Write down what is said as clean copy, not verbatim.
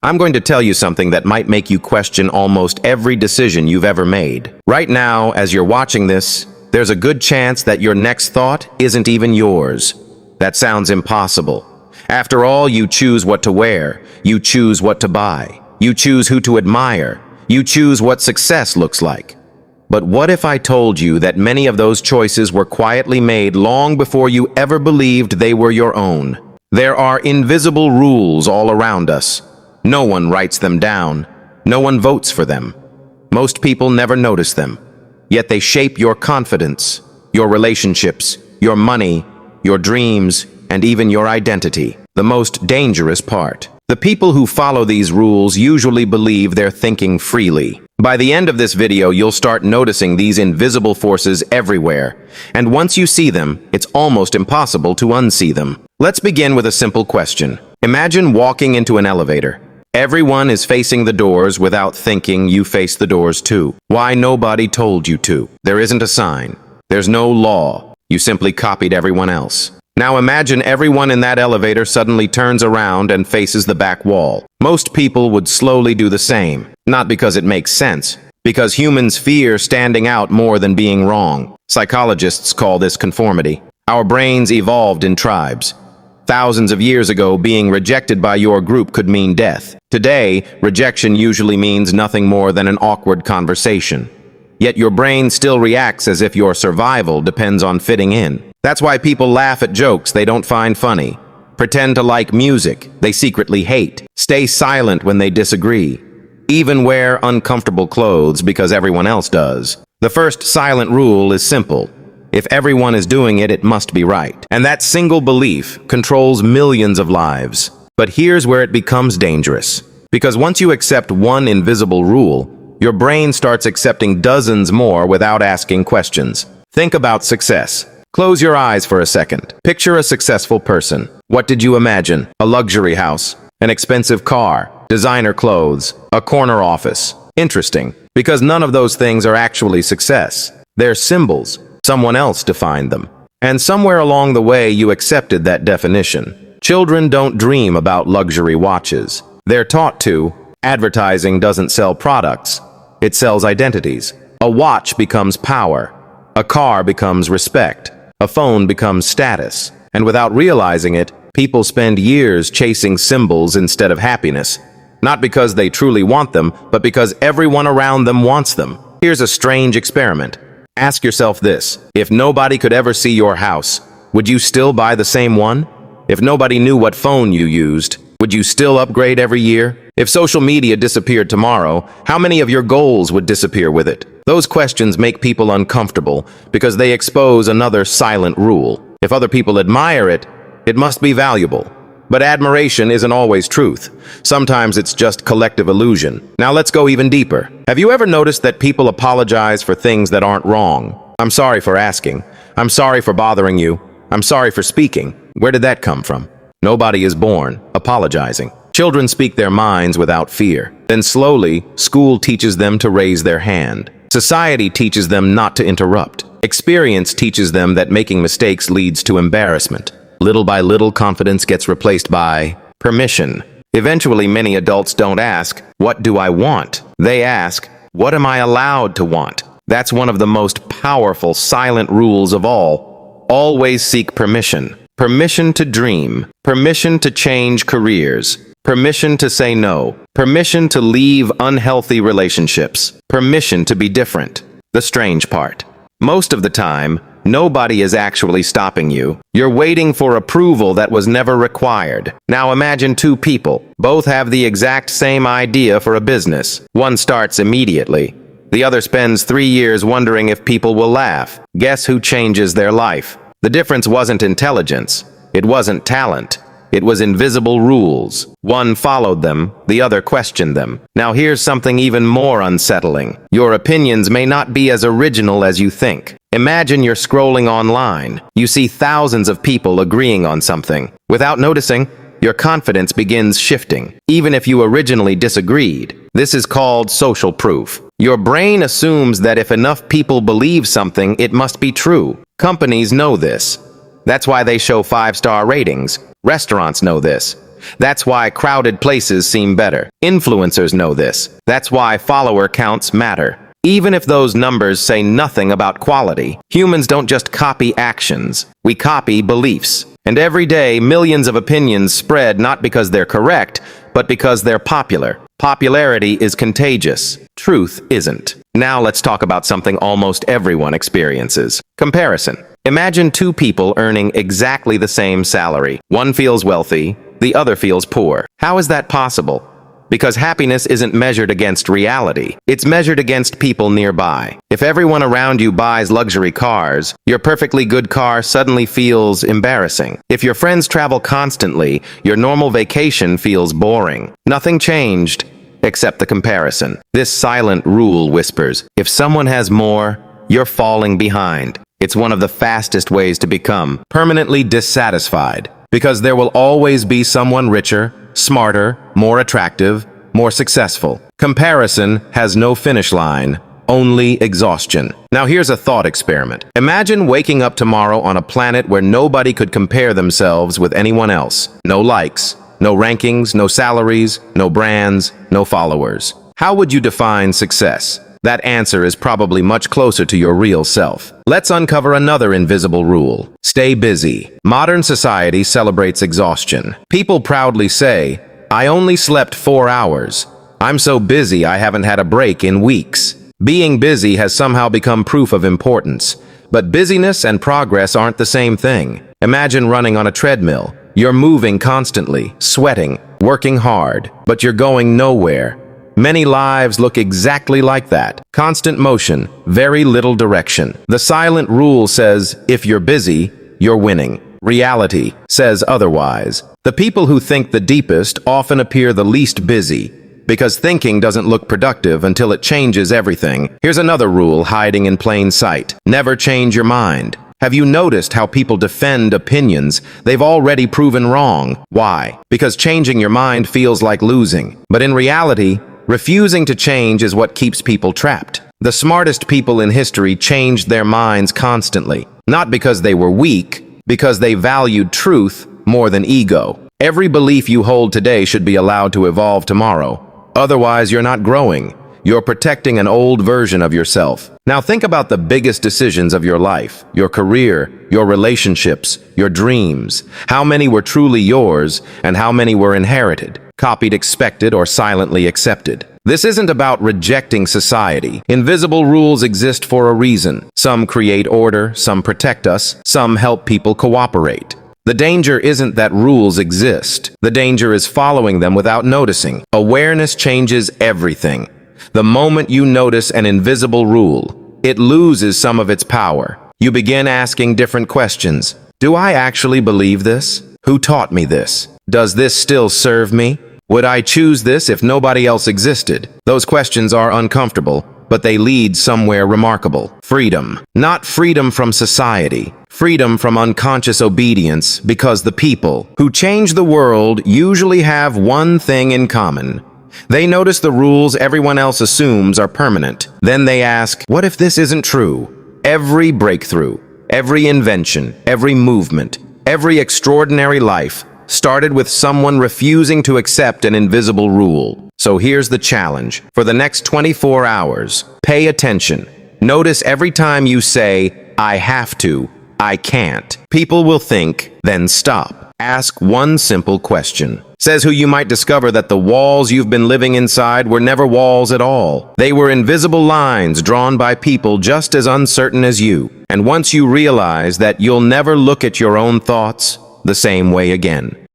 I'm going to tell you something that might make you question almost every decision you've ever made. Right now, as you're watching this, there's a good chance that your next thought isn't even yours. That sounds impossible. After all, you choose what to wear, you choose what to buy, you choose who to admire, you choose what success looks like. But what if I told you that many of those choices were quietly made long before you ever believed they were your own? There are invisible rules all around us. No one writes them down. No one votes for them. Most people never notice them. Yet they shape your confidence, your relationships, your money, your dreams, and even your identity. The most dangerous part. The people who follow these rules usually believe they're thinking freely. By the end of this video, you'll start noticing these invisible forces everywhere. And once you see them, it's almost impossible to unsee them. Let's begin with a simple question. Imagine walking into an elevator. Everyone is facing the doors without thinking you face the doors too. Why nobody told you to? There isn't a sign. There's no law. You simply copied everyone else. Now imagine everyone in that elevator suddenly turns around and faces the back wall. Most people would slowly do the same. Not because it makes sense. Because humans fear standing out more than being wrong. Psychologists call this conformity. Our brains evolved in tribes. Thousands of years ago, being rejected by your group could mean death. Today, rejection usually means nothing more than an awkward conversation. Yet your brain still reacts as if your survival depends on fitting in. That's why people laugh at jokes they don't find funny, pretend to like music they secretly hate, stay silent when they disagree, even wear uncomfortable clothes because everyone else does. The first silent rule is simple. If everyone is doing it, it must be right. And that single belief controls millions of lives. But here's where it becomes dangerous. Because once you accept one invisible rule, your brain starts accepting dozens more without asking questions. Think about success. Close your eyes for a second. Picture a successful person. What did you imagine? A luxury house, an expensive car, designer clothes, a corner office. Interesting, because none of those things are actually success. They're symbols. Someone else defined them. And somewhere along the way, you accepted that definition. Children don't dream about luxury watches. They're taught to. Advertising doesn't sell products. It sells identities. A watch becomes power. A car becomes respect. A phone becomes status. And without realizing it, people spend years chasing symbols instead of happiness. Not because they truly want them, but because everyone around them wants them. Here's a strange experiment. Ask yourself this. If nobody could ever see your house, would you still buy the same one? If nobody knew what phone you used, would you still upgrade every year? If social media disappeared tomorrow, how many of your goals would disappear with it? Those questions make people uncomfortable because they expose another silent rule. If other people admire it, it must be valuable. But admiration isn't always truth. Sometimes it's just collective illusion. Now let's go even deeper. Have you ever noticed that people apologize for things that aren't wrong? I'm sorry for asking. I'm sorry for bothering you. I'm sorry for speaking. Where did that come from? Nobody is born apologizing. Children speak their minds without fear. Then slowly, school teaches them to raise their hand. Society teaches them not to interrupt. Experience teaches them that making mistakes leads to embarrassment. Little by little, confidence gets replaced by permission. Eventually, many adults don't ask, "What do I want?" They ask, "What am I allowed to want?" That's one of the most powerful silent rules of all. Always seek permission. Permission to dream. Permission to change careers. Permission to say no. Permission to leave unhealthy relationships. Permission to be different. The strange part. Most of the time, nobody is actually stopping you. You're waiting for approval that was never required. Now imagine two people. Both have the exact same idea for a business. One starts immediately. The other spends 3 years wondering if people will laugh. Guess who changes their life? The difference wasn't intelligence. It wasn't talent. It was invisible rules. One followed them, the other questioned them. Now here's something even more unsettling. Your opinions may not be as original as you think. Imagine you're scrolling online. You see thousands of people agreeing on something. Without noticing, your confidence begins shifting, even if you originally disagreed. This is called social proof. Your brain assumes that if enough people believe something, it must be true. Companies know this. That's why they show 5-star ratings. Restaurants know this. That's why crowded places seem better. Influencers know this. That's why follower counts matter. Even if those numbers say nothing about quality, humans don't just copy actions. We copy beliefs. And every day, millions of opinions spread not because they're correct, but because they're popular. Popularity is contagious. Truth isn't. Now let's talk about something almost everyone experiences. Comparison. Imagine two people earning exactly the same salary. One feels wealthy, the other feels poor. How is that possible? Because happiness isn't measured against reality. It's measured against people nearby. If everyone around you buys luxury cars, your perfectly good car suddenly feels embarrassing. If your friends travel constantly, your normal vacation feels boring. Nothing changed except the comparison. This silent rule whispers, if someone has more, you're falling behind. It's one of the fastest ways to become permanently dissatisfied, because there will always be someone richer, smarter, more attractive, more successful. Comparison has no finish line, only exhaustion. Now here's a thought experiment. Imagine waking up tomorrow on a planet where nobody could compare themselves with anyone else. No likes, no rankings, no salaries, no brands, no followers. How would you define success? That answer is probably much closer to your real self. Let's uncover another invisible rule. Stay busy. Modern society celebrates exhaustion. People proudly say, I only slept 4 hours. I'm so busy I haven't had a break in weeks. Being busy has somehow become proof of importance. But busyness and progress aren't the same thing. Imagine running on a treadmill. You're moving constantly, sweating, working hard, but you're going nowhere. Many lives look exactly like that. Constant motion, very little direction. The silent rule says, if you're busy, you're winning. Reality says otherwise. The people who think the deepest often appear the least busy, because thinking doesn't look productive until it changes everything. Here's another rule hiding in plain sight. Never change your mind. Have you noticed how people defend opinions they've already proven wrong? Why? Because changing your mind feels like losing. But in reality, refusing to change is what keeps people trapped. The smartest people in history changed their minds constantly, not because they were weak, because they valued truth more than ego. Every belief you hold today should be allowed to evolve tomorrow. Otherwise, you're not growing. You're protecting an old version of yourself. Now think about the biggest decisions of your life, your career, your relationships, your dreams. How many were truly yours and how many were inherited, copied, expected, or silently accepted? This isn't about rejecting society. Invisible rules exist for a reason. Some create order, some protect us, some help people cooperate. The danger isn't that rules exist. The danger is following them without noticing. Awareness changes everything. The moment you notice an invisible rule, it loses some of its power. You begin asking different questions. Do I actually believe this? Who taught me this? Does this still serve me? Would I choose this if nobody else existed? Those questions are uncomfortable, but they lead somewhere remarkable. Freedom. Not freedom from society. Freedom from unconscious obedience, because the people who change the world usually have one thing in common. They notice the rules everyone else assumes are permanent. Then they ask, what if this isn't true? Every breakthrough, every invention, every movement, every extraordinary life started with someone refusing to accept an invisible rule. So here's the challenge. For the next 24 hours, pay attention. Notice every time you say, I have to, I can't. People will think, then stop. Ask one simple question. Says who you might discover that the walls you've been living inside were never walls at all. They were invisible lines drawn by people just as uncertain as you. And once you realize that, you'll never look at your own thoughts the same way again.